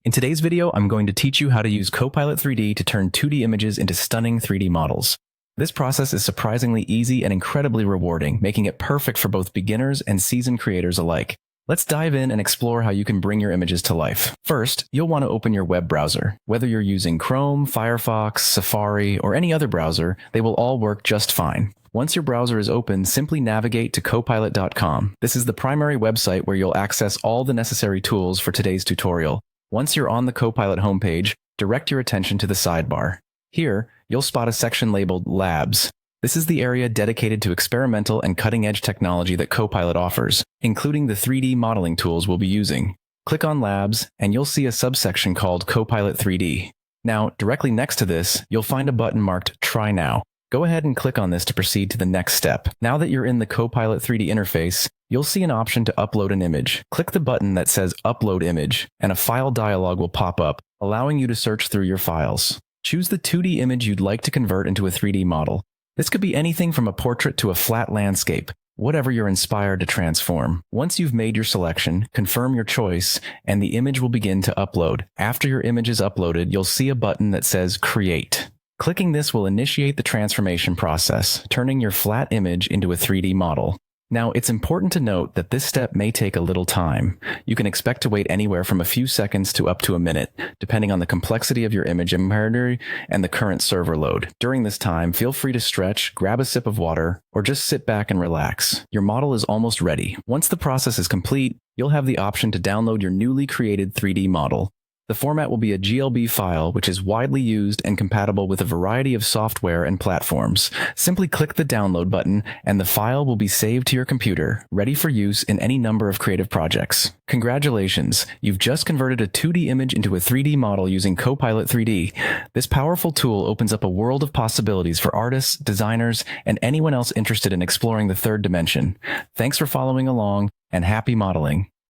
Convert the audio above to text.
In today's video, I'm going to teach you how to use Copilot 3D to turn 2D images into stunning 3D models. This process is surprisingly easy and incredibly rewarding, making it perfect for both beginners and seasoned creators alike. Let's dive in and explore how you can bring your images to life. First, you'll want to open your web browser. Whether you're using Chrome, Firefox, Safari, or any other browser, they will all work just fine. Once your browser is open, simply navigate to copilot.com. This is the primary website where you'll access all the necessary tools for today's tutorial. Once you're on the Copilot homepage, direct your attention to the sidebar. Here, you'll spot a section labeled Labs. This is the area dedicated to experimental and cutting-edge technology that Copilot offers, including the 3D modeling tools we'll be using. Click on Labs, and you'll see a subsection called Copilot 3D. Now, directly next to this, you'll find a button marked Try Now. Go ahead and click on this to proceed to the next step. Now that you're in the Copilot 3D interface, you'll see an option to upload an image. Click the button that says Upload Image, and a file dialog will pop up, allowing you to search through your files. Choose the 2D image you'd like to convert into a 3D model. This could be anything from a portrait to a flat landscape, whatever you're inspired to transform. Once you've made your selection, confirm your choice, and the image will begin to upload. After your image is uploaded, you'll see a button that says Create. Clicking this will initiate the transformation process, turning your flat image into a 3D model. Now, it's important to note that this step may take a little time. You can expect to wait anywhere from a few seconds to up to a minute, depending on the complexity of your image embroidery and the current server load. During this time, feel free to stretch, grab a sip of water, or just sit back and relax. Your model is almost ready. Once the process is complete, you'll have the option to download your newly created 3D model. The format will be a GLB file, which is widely used and compatible with a variety of software and platforms. Simply click the download button, and the file will be saved to your computer, ready for use in any number of creative projects. Congratulations! You've just converted a 2D image into a 3D model using Copilot 3D. This powerful tool opens up a world of possibilities for artists, designers, and anyone else interested in exploring the third dimension. Thanks for following along, and happy modeling!